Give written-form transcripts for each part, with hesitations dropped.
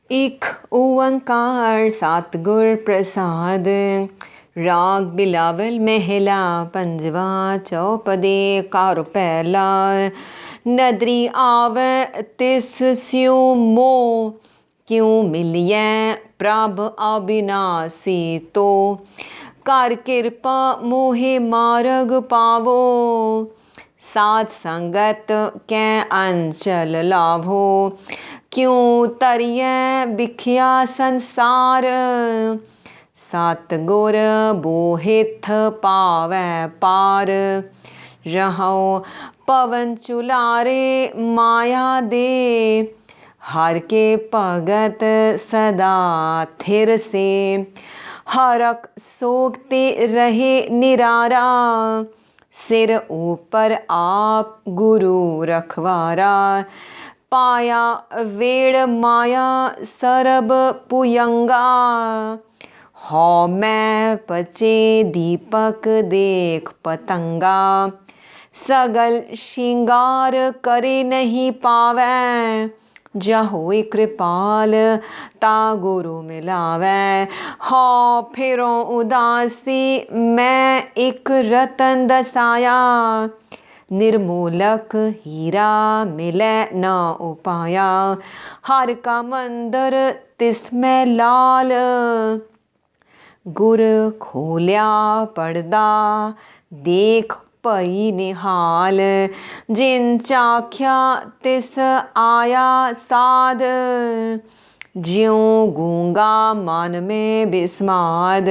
एक ओंकार सतगुर प्रसाद। राग बिलावल महला पंजवा चौपदे कार पहला। नदरी आवे तिस स्यों मोह, क्यों मिलिए प्रभ अविनाशी तो। कर कृपा मोहे मार्ग पावो, साध संगत कै अंचल लाभो। क्यों तरिए बिखिया संसार, सतगुर बोहिथ पावै पार। रहो पवन चुलारे माया दे, हर के भगत सदा थिर से। हरक सोगते रहे निरारा, सिर ऊपर आप गुरु रखवारा। पाया वेड़ माया सरब पुयंगा, हौ मैं पचे दीपक देख पतंगा। सगल श्रृंगार करे नहीं पावै, जा होए कृपाल ता गुरु मिलावै। हौ फिरों उदासी मैं एक रतन दसाया, निर्मूलक हीरा मिलै न उपाया। हर का मंदिर तिसमें लाल, गुर खोल्या पड़दा देख पई निहाल। जिन चाख्या तिस आया साध, ज्यों गूंगा मन में बिस्माद।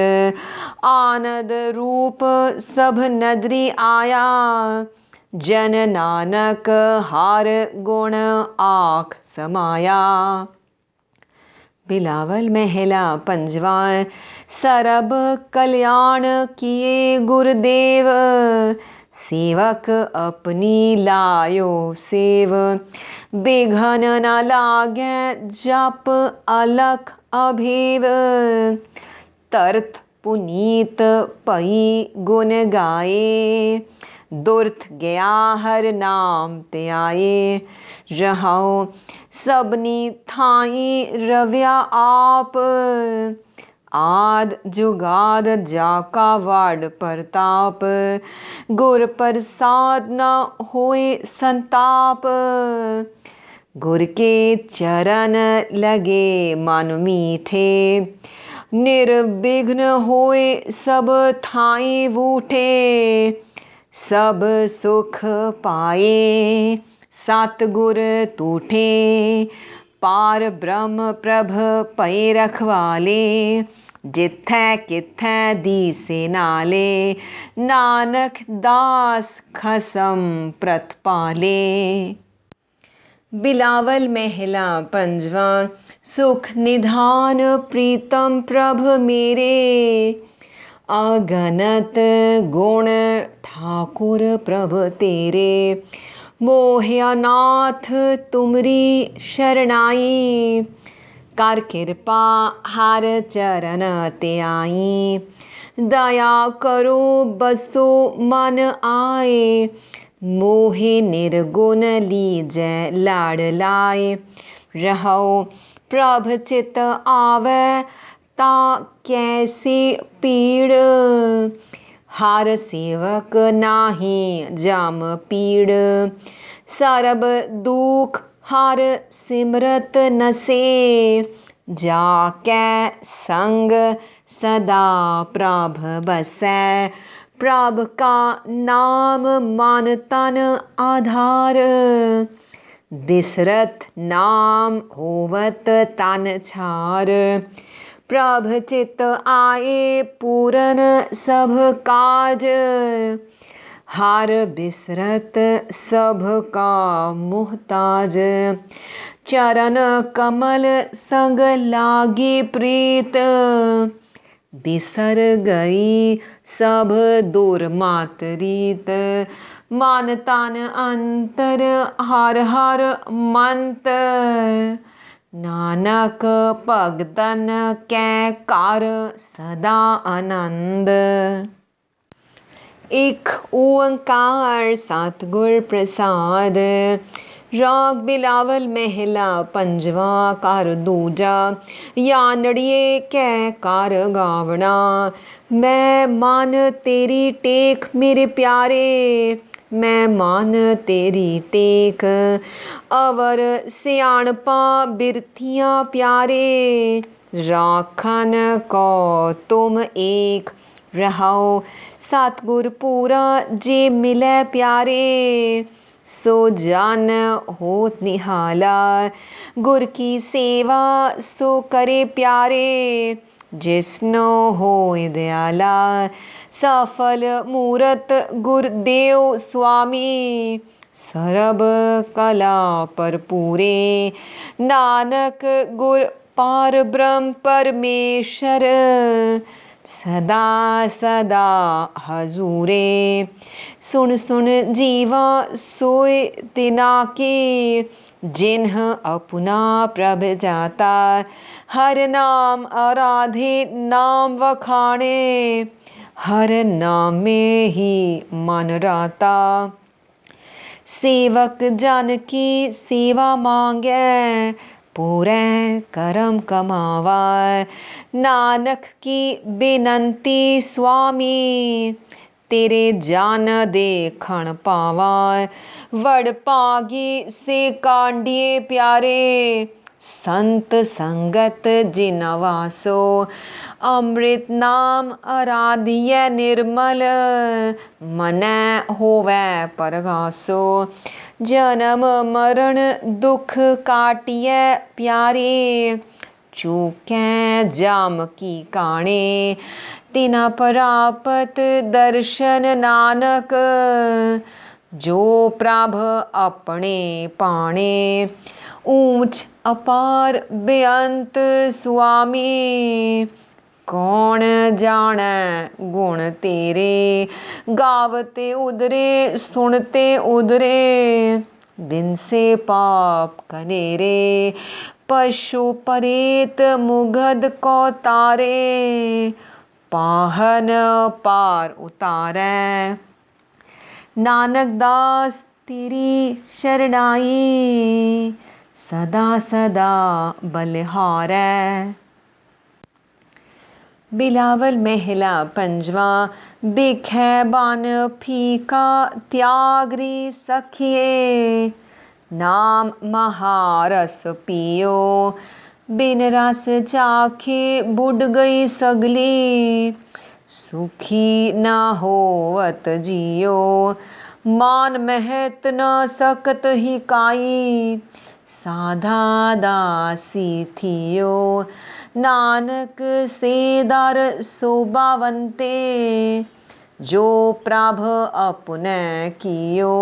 आनंद रूप सब नदरी आया, जन नानक हर गुण आख समाया। बिलावल महला पंजवा। सरब कल्याण किए गुरुदेव, सेवक अपनी लायो सेव। बिघन न लागे जप अलख अभेव, तरत पुनीत पई गुण गाए। दुर्थ गया हर नाम ते आए, रहो सबनी थाई रव्या आप। आद जुगाद जाका वाड प्रताप, गुर प्रसाद न होए संताप। गुर के चरण लगे मन मीठे, निर्विघ्न होए सब थाई बूठे। सब सुख पाए सतगुर तूठे, पार ब्रह्म प्रभ पै रखवाले। जिथै किथै दीसे नाले, नानक दास खसम प्रतपाले। बिलावल महला पंजवा। सुख निधान प्रीतम प्रभ मेरे, अगनत गुण ठाकुर प्रभ तेरे। मोहिया नाथ तुमरी शरणाई, कर कृपा हर चरण ते आई। दया करो बसो मन आए, मोहे निर्गुण लीजै लाड लाए। रहो प्रभ चित आवे ता कैसी पीड़, हर सेवक नाही जम पीड़। सरब दुख हर सिमरत नसे, जाकै संग सदा प्रभ बसै। प्रभ का नाम मन तन आधार, बिसरत नाम होवत तन छार। प्रभ चित आए पूरन सब काज, हर बिसरत सब का मुहताज। चरण कमल संग लागी प्रीत, बिसर गई सब दूर मात रीत। मन तन अंतर हर हर मंत, नानक भगतन कै कर सदा आनंद। एक ओंकार सतगुर प्रसाद। राग बिलावल महला पंजवा कर दूजा, यानड़िए कै कार गावना। मैं मान तेरी टेक मेरे प्यारे, मैं मान तेरी टेक। अवर सियाणपा बिरथियां प्यारे, राखन को तुम एक। रहाओ सतगुर पूरा जे मिले प्यारे, सो जान होत निहाला। गुर की सेवा सो करे प्यारे, जिसनो होए दयाला। सफल मूरत गुरदेव स्वामी, सरब कला परपूरे। नानक गुर पार ब्रह्म परमेश्वर, सदा सदा हजूरे। सुन सुन जीवा सोए तिना के, जिन्ह अपना प्रभ जाता। हर नाम आराधे नाम वखाणे, हर नाम में ही मन राता। सेवक जन की सेवा मांगे, पूरे करम कमावा। नानक की बेनंती स्वामी, तेरे जान देखण पावा। वड पागी से कांडिए प्यारे, संत संगत जिन वासो। अमृत नाम आराध्य निर्मल, मनै होवै परगासो। जन्म मरण दुख काटिए प्यारे, चूकै जाम की काणे। तिना प्रापत दर्शन नानक, जो प्रभ अपने पाणे। ऊंच अपार बेअंत स्वामी, कौन जाने गुण तेरे। गावते उदरे सुनते उदरे, दिन से पाप कनेरे। पशु परेत मुगध को तारे, पाहन पार उतारे। नानक दास तेरी शरणाई, सदा सदा बलिहारै। बिलावल महला पंजवा, बिखै बन फीका त्यागरी सखिए। नाम महारस पियो, बिन रस चाखे बुड गई सगली। सुखी न होवत जियो, मान महत न सकत ही काई। साधा दासी थियो, नानक से दर शोभावंते। जो प्रभ अपने कियो,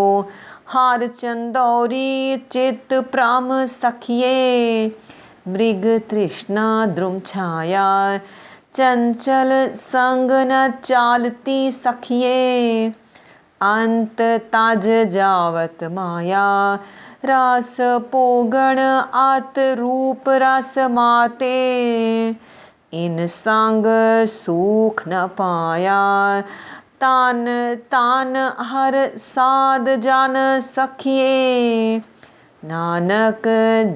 हार चंदौरी चित प्राम सखिए। मृग तृष्णा द्रुम छाया, चंचल संग न चालती सखिए। अंत तज जावत माया, रस पोगण अत रूप रस माते। इन संग सुख न पाया, तन तन हर साध जन सखिए। नानक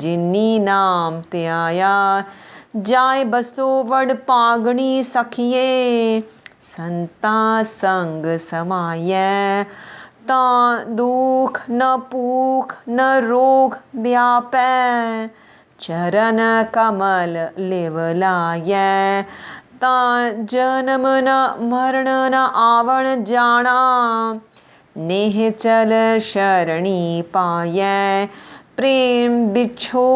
जिनी नाम त्याया, जाय बसो वड पागणी सखिए। संता संग समायै, तां दुख न भूख न रोग व्यापै। चरण कमल लिव लायै, तां जन्म न मरण न आवण जाना। निश्चल शरणी पायै, प्रेम बिछो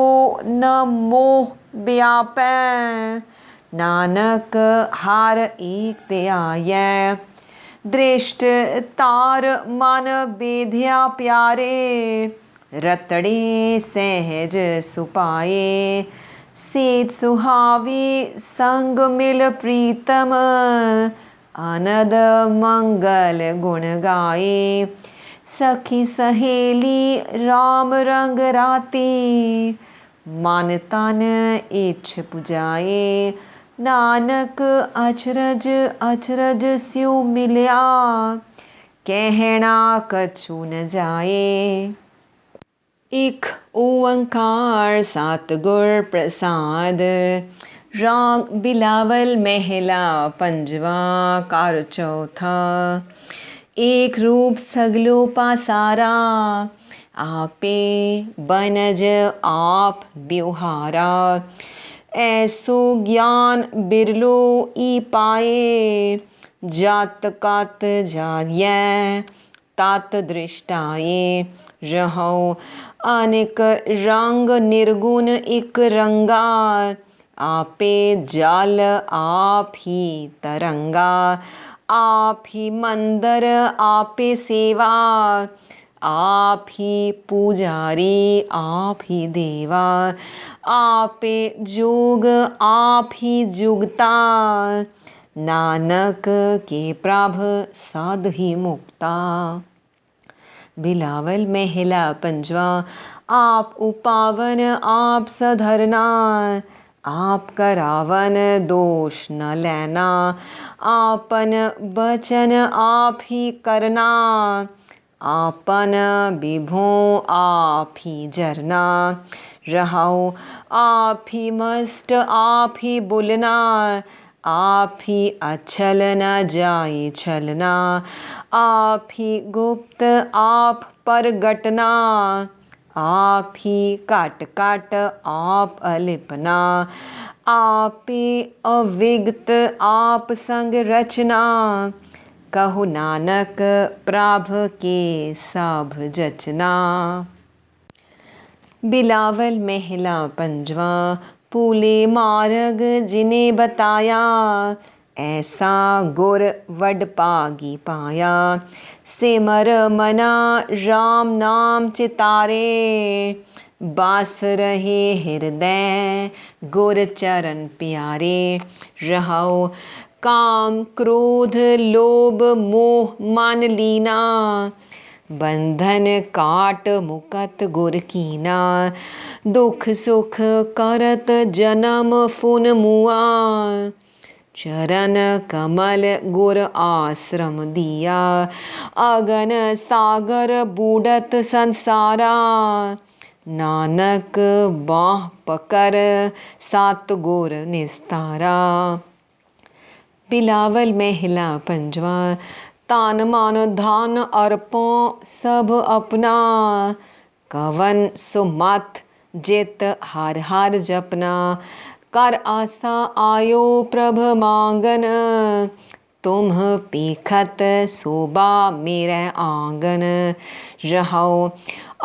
न मोह व्यापै। नानक हर एक त्यायै, दृष्ट तार मन बेध्या प्यारे। रतड़े सहज सुपाए, सेत सुहावी संग मिल प्रीतम। आनंद मंगल गुण गाए, सखी सहेली राम रंग राती। मन तन इच्छ पुजाए, नानक अचरज अचरज स्यो मिलिया। कहना कछु न जाए। एक ओंकार सतगुर प्रसाद। राग बिलावल महला पंजवा कार चौथा। एक रूप सगलो पासारा, आपे बनज आप ब्योहारा। ऐसो ज्ञान बिरलो ई पाए, जात कात जाय तात दृष्टाए। रहो अनेक रंग निर्गुण एक रंगा, आपे जल आप ही तरंगा। आप ही मंदिर आपे सेवा, आप ही पुजारी आप ही देवा। आपे जोग आप ही जुगता, नानक के प्रभ साध ही मुक्ता। बिलावल महला पंजवा। आप उपावन आप सधरना, आप करावन दोष न लेना। आपन वचन आप ही करना, आपन विभो आप ही जरना। रहो आप ही मस्त आप ही बुलना, आप ही अछल न जाए छलना। आप ही गुप्त आप परगटना, आप ही काट काट आप अलिपना। आपे अविगत आप संग रचना, कहु नानक प्रभ के सब जचना। बिलावल महला पंजवा। पूले मार्ग जिने बताया, ऐसा गुर वड पागी पाया। सिमर मना राम नाम चितारे, बास रहे हृदय गुर चरण प्यारे। रहो काम क्रोध लोभ मोह मान लीना, बंधन काट मुकत गुर कीना। दुख सुख करत जन्म फुन मुआ, चरण कमल गुर आश्रम दिया। अगन सागर बूढ़त संसारा, नानक बाह पकर सात गुर निस्तारा। बिलावल महला पंजवा। तान मान धान अर्पों सब अपना, कवन सुमत जित हर हर जपना। कर आशा आयो प्रभ मांगन, तुम पेखत शोभा मेरे आंगन। रहो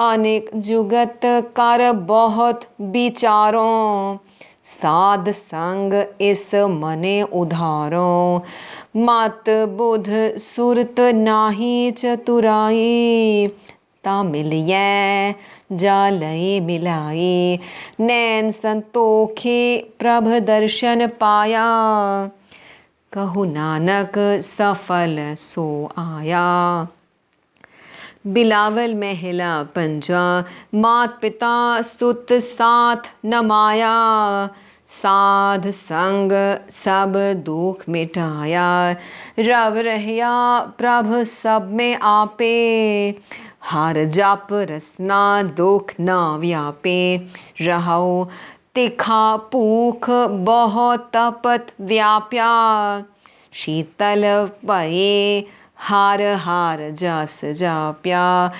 अनेक जुगत कर बहुत विचारों, साध संग इस मने उधारो। मत बुध सुरत नाही चतुराई, ता मिलिए जालय मिलाई। नैन संतोखे प्रभ दर्शन पाया, कहु नानक सफल सो आया। बिलावल महला पंजवा। मात पिता सुत साथ न माया, साध संग सब दुख मिटाया। रव रहया प्रभ सब में आपे, हर जप रसना दुख न व्यापे। रहो तिखा भूख बहुत तपत व्याप्या, शीतल पये हार हार जस जाप्या।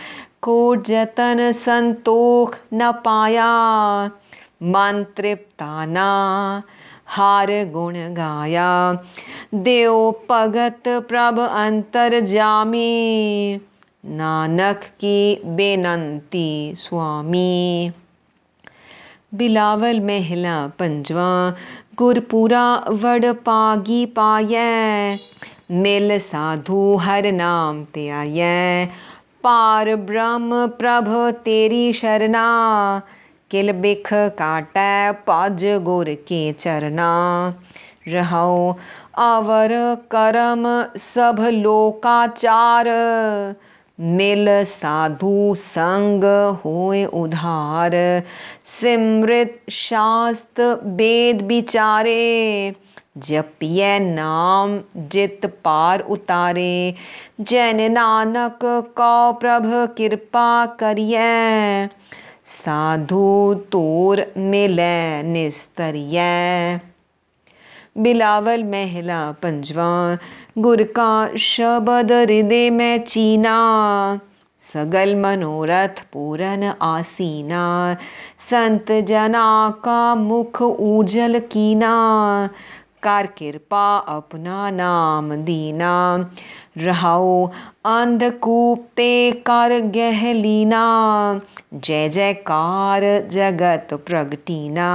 कोट जतन संतोख न पाया, मन तृप्ताना हार गुण गाया। देव भगत प्रभ अंतर जामी, नानक की बेनंती स्वामी। बिलावल महला पंजवा। गुरपुरा वड पागी पायै, मिल साधु हर नाम ते आयै। पार ब्रह्म प्रभ तेरी शरणा, किल बिख काटै भज गुर के चरना। रहो अवर करम सब लोकाचार, मिल साधु संग होए उधार। सिमृत शास्त्र वेद विचारे, जपिए नाम जित पार उतारे। जैन नानक को प्रभ कृपा करिए, साधु तोर मिलै निस्तरियै। बिलावल महला पंजवा। गुर का शबद हृदय में चीना, सगल मनोरथ पूरन आसीना। संत जना का मुख उजल कीना, कर कृपा अपना नाम दीना। रहाओ अंधकूप ते कर गह लीना, जय जयकार जगत प्रगटीना।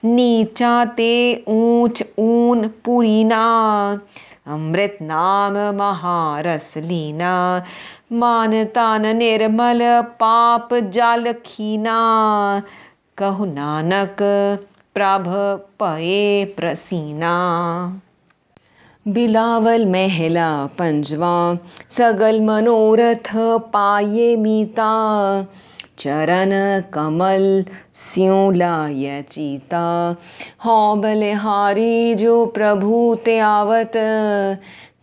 नीचा ते ऊंच ऊन पुरीना, अमृत नाम महारस लीना। मान तन निर्मल पाप जल खीना, कहु नानक प्रभ पए प्रसीना। बिलावल महला पंजवा। सगल मनोरथ पाये मीता, चरण कमल स्यों लाय चीता। हौं बलिहारी जो प्रभु ते आवत,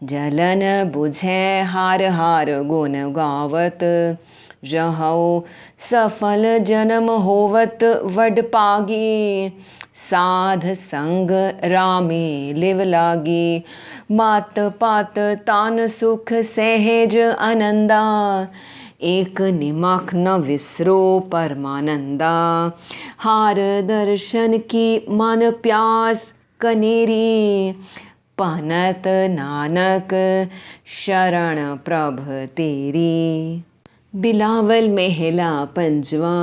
जलन बुझै हार हार गुण गावत। रहो सफल जन्म होवत वड पागी, साध संग रामे लिव लागी। मात पात तान सुख सहज आनंदा, एक निमख न विसरो परमानंदा। हार दर्शन की मन प्यास कनेरी, पहनत नानक शरण प्रभ तेरी। बिलावल महला पंजवा।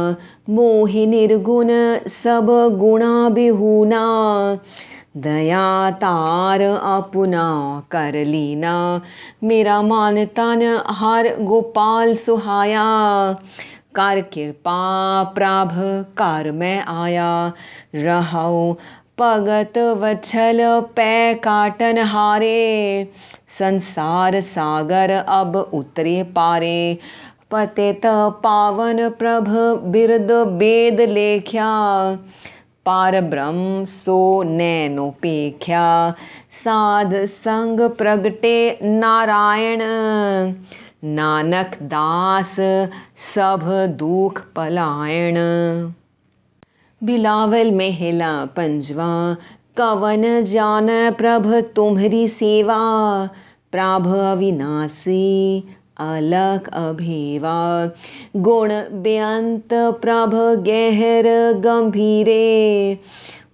मोहि निर्गुण सब गुणा बिहूना, दया तार अपना कर लीना। मेरा मान तन हर गोपाल सुहाया, कर कृपा प्रभ कर मैं आया। रहाओ भगत वत्सल पै काटन हारे, संसार सागर अब उतरे पारे। पतित पावन प्रभ बिरद बेद लेख्या, पार ब्रह्म सो नैनो पेख्या। साध संग प्रगटे नारायण, नानक दास सब दुख पलायन। बिलावल महला पंजवा। कवन जान प्रभ तुम्हरी सेवा, प्रभ अविनाशी अलख अभेवा। गुण बेअंत प्रभ गहर गंभीरे,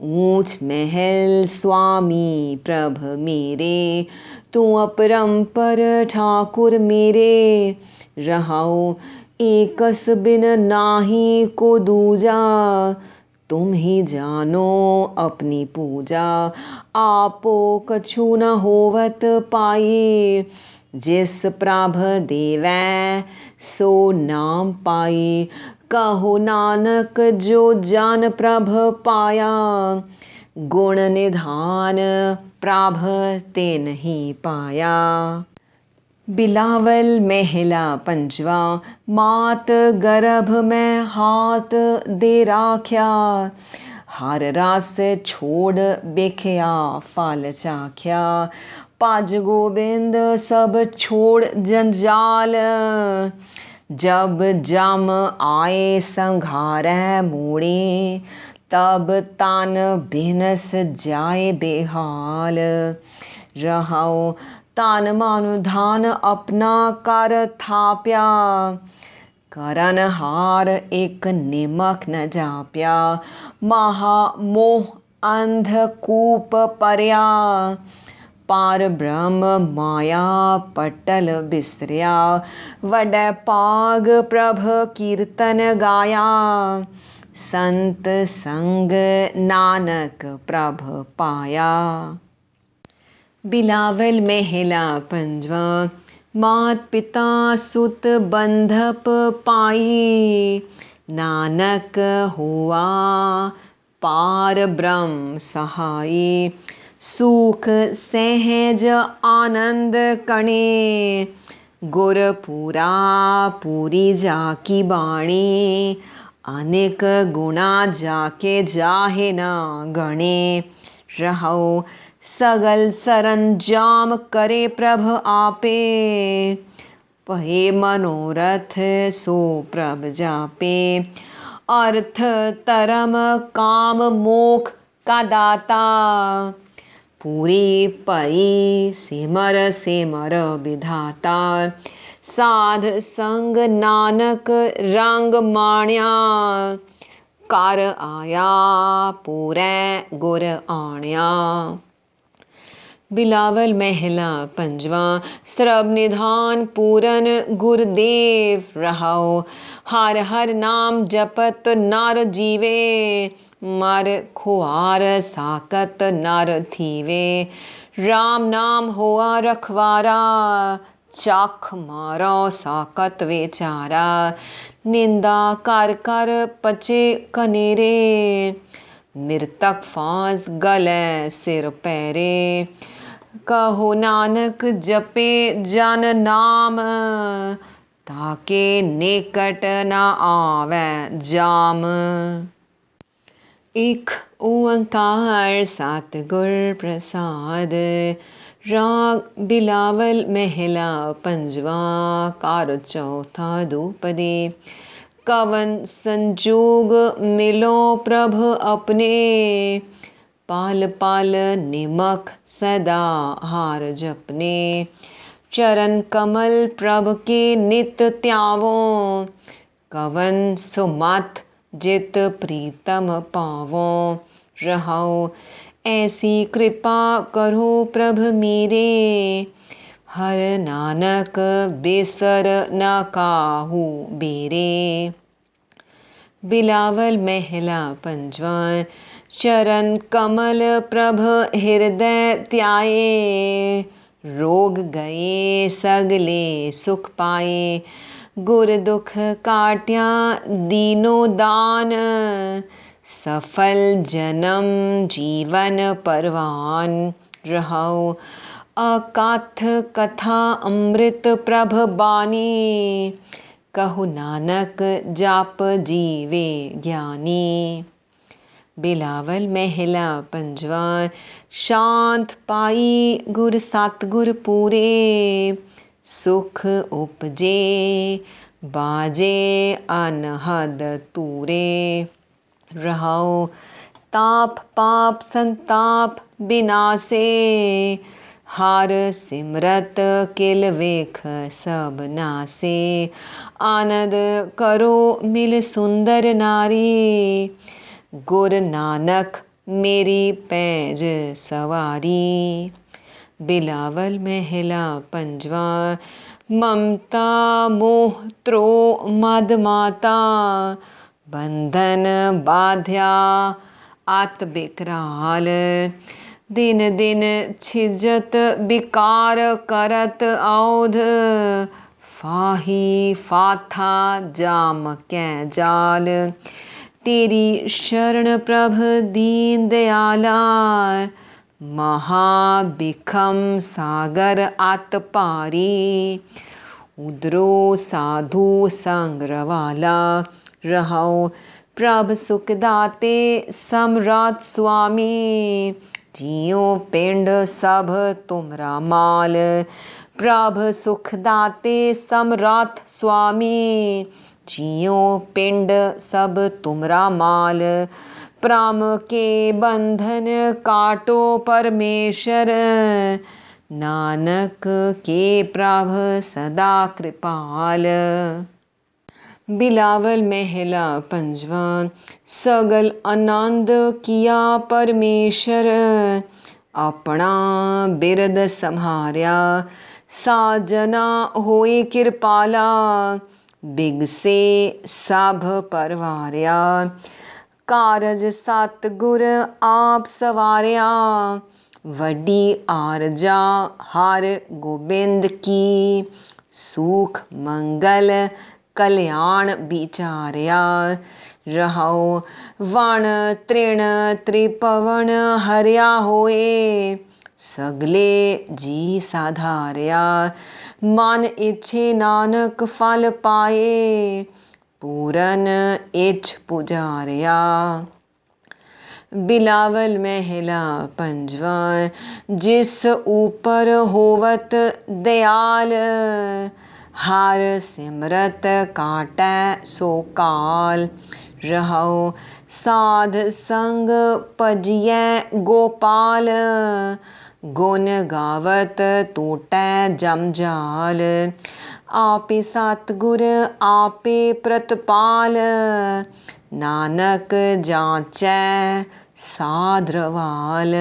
ऊंच महल स्वामी प्रभ मेरे। तू अपरंपर ठाकुर मेरे, रहाओ एकस बिन नाही को दूजा। तुम ही जानो अपनी पूजा, आपो कछु न होवत पाई। जिस प्रभ देवै सो नाम पाई, कहो नानक जो जान प्रभ पाया। गुण निधान प्रभ ते नहीं पाया। बिलावल महला पंजवा। मात गर्भ में हाथ दे राख्या, हर रस छोड़ बेख्या फल चाख्या। पाज गोविंद सब छोड़ जंजाल, जब जम आए संघारै मोड़े। तब तन बिनस जाए बेहाल, रहाओ तन मन धन अपना कर थाप्या। करन हार एक निमक न जाप्या, महा मोह अंधकूप परया। पार ब्रह्म माया पटल बिसरया, वडै पाग प्रभ कीर्तन गाया। संत संग नानक प्रभ पाया। बिलावल महला पंजवा। मात पिता सुत बंधप पाई, नानक हुआ पार ब्रह्म सहाई। सुख सहज आनंद कणे, गुर पूरा पूरी जाकी बाणी। अनेक गुणा जाके जाहे न गणे, रहो सगल सरंजाम करे प्रभ आपे। पहे मनोरथ सो प्रभ जापे, अर्थ धर्म काम मोक्ष का दाता। पूरी परी सिमर विधाता। साध संग नानक रंग माण्या। कर आया पूरै गुर आण्या। बिलावल महला पंजवा। सरब निधान पूरन गुरदेव रहाओ। हर हर नाम जपत नर जीवे। मर खुआर साकत नर थीवे। राम नाम होआ रखवारा। चख मारो साकत बेचारा। निंदा कर कर पचे कनेरे। मृतक फांस गले सिर पैरे। कहो नानक जपे जन नाम। ताके निकट न आवे जाम। एक ओंकार सतगुर प्रसाद। राग बिलावल महला पंजवा। कार चौथा दूपदे। कवन संजोग मिलो प्रभ अपने। पाल पाल निमख सदा हार जपने। चरण कमल प्रभ के नित त्यावो। कवन सुमत जित प्रीतम पावो। रहाओ ऐसी कृपा करो प्रभ मेरे। हर नानक बिसर न काहू बेरे। बिलावल महला पंजवा। चरण कमल प्रभ हृदय त्याये। रोग गए सगले सुख पाए। गुर दुख काट्या दीनो दान। सफल जन्म जीवन परवान। रहाओ अकाथ कथा अमृत प्रभ बानी। कहु नानक जाप जीवे ज्ञानी। बिलावल महला पंजवा। शांत पाई गुर सतगुर पूरे। सुख उपजे बाजे अनहद तूरे। रहाओ ताप पाप संताप बिनासे। हर सिमरत किल वेख सब नासे। आनंद करो मिल सुंदर नारी। गुर नानक मेरी पैज सवारी। बिलावल महला पंजवा। ममता मोह त्रो मद माता। बंधन बाध्या आत बिकराल। दिन दिन छिजत विकार करत औध। फाही फाथा जाम कै जाल। तेरी शरण प्रभ दीन दयाला। महाबिखम सागर अत पारी। उदरो साधु संग रवाला। रहाओ प्रभ सुख दाते समरात स्वामी। जियो पिंड सब तुमरा माल। प्रभ सुख दाते समरात स्वामी। जियो पिंड सब तुमरा माल। प्राम के बंधन काटो परमेश्वर। नानक के प्रभ सदा कृपाल। बिलावल महला पंजवा। सगल आनंद किया परमेश्वर। अपना बिरद सम्हार्या। साजना होए कृपाला। बिगसे सब परवार्या। कारज सतगुर आप सवार्या। वड्डी आरजा हर गोबिंद की। सुख मंगल कल्याण विचार्या। रहाओ वण तृण त्रिपवन हरिया होए। सगले जी साधार्या। मन इच्छे नानक फल पाए। पूरन इच्छ पुजार्या। बिलावल महला पंजवा। जिस ऊपर होवत दयाल। हर सिमरत काटै सो काल। रहो साध संग पजिए गोपाल, गुण गावत टूटै जमजाल। आपे सतगुर आपे प्रतपाल, नानक जाचै साधरवाल।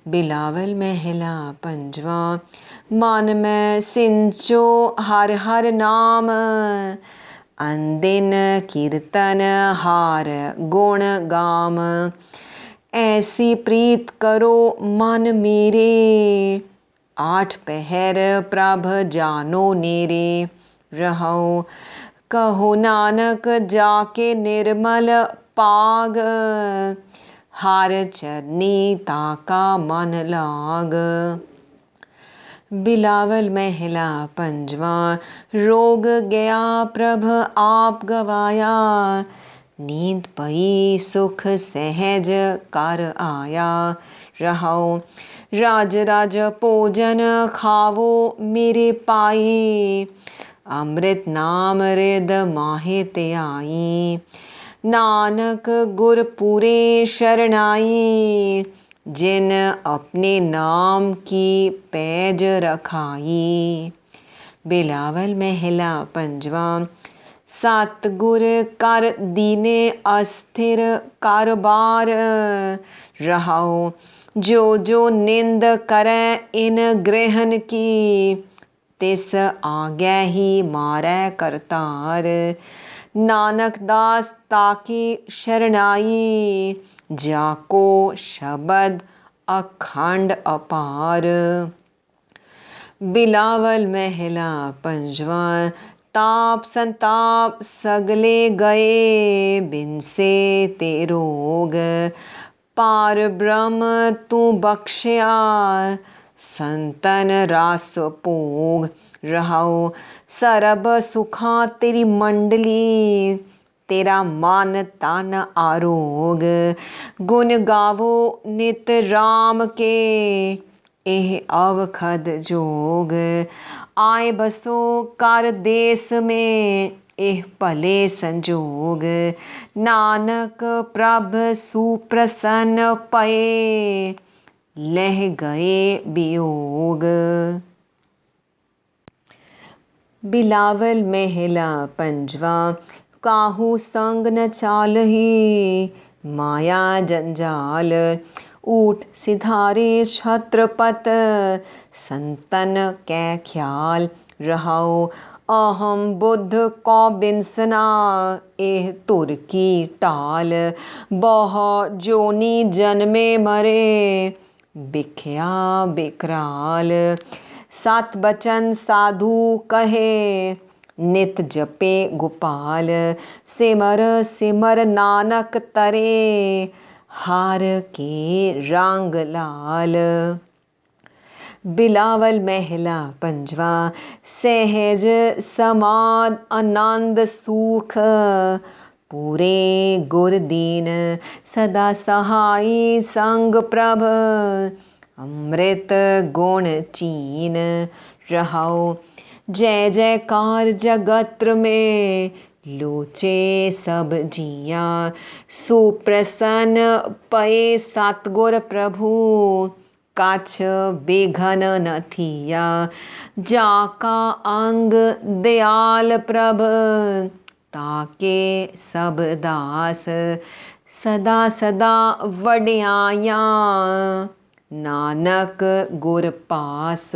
बिलावल महला पंजवा। मन में सिंचो हर हर नाम, अनदिन कीर्तन हार गुण गाम। ऐसी प्रीत करो मन मेरे, आठ पहर प्रभ जानो नेरे। रहो कहो नानक जाके निर्मल पाग, हर चरनी ताका मन लाग। बिलावल महला पंजवा। रोग गया प्रभ आप गवाया, नींद पई सुख सहज कर आया। रहो राज राज भोजन खावो मेरे पाई, अमृत नाम रिद माहे त्याई। नानक गुर पूरे शरणाई, जिन अपने नाम की पैज रखाई। बिलावल महला पंजवा। सतगुर कर दीने अस्थिर कर बार, रहो जो जो निंद करे इन ग्रहण की, तिस आगे ही मारै करतार। नानक दास ताकी शरणाई, जाको शब्द अखंड अपार। बिलावल महला पंजवा। ताप संताप सगले गए, बिनसे ते रोग, पार ब्रह्म तू बख्शिया, संतन रास भोग। रहो सरब सुखा तेरी मंडली, तेरा मन तन आरोग। गुण गावो नित राम के, एह अवखद जोग। आए बसो कर देश में, एह भले संजोग। नानक प्रभ सुप्रसन्न पए, लह गए वियोग। बिलावल महला पंजवा। काहू संग न चालही, माया जंजाल। ऊठ सिधारे छत्रपत, संतन कै ख्याल। रहो अहम बुद्ध को बिनसना, एह तुर की टाल। बहु जोनी जन्मे मरे, बिख्या बिकराल। सत बचन साधु कहे, नित जपे गोपाल। सिमर सिमर नानक तरे, हार के रंग लाल। बिलावल महला पंजवा। सहज समाध आनंद सुख, पूरे गुर दीन। सदा सहाई संग प्रभ, अमृत गुण चीन। रहो जय जयकार जगत्र में, लोचे सब जिया। सुप्रसन्न पए सतगुर प्रभु, कछ बेघन न थिया। जाका अंग दयाल प्रभ, ताके सब दास। सदा सदा वड्याया, नानक गुर पास।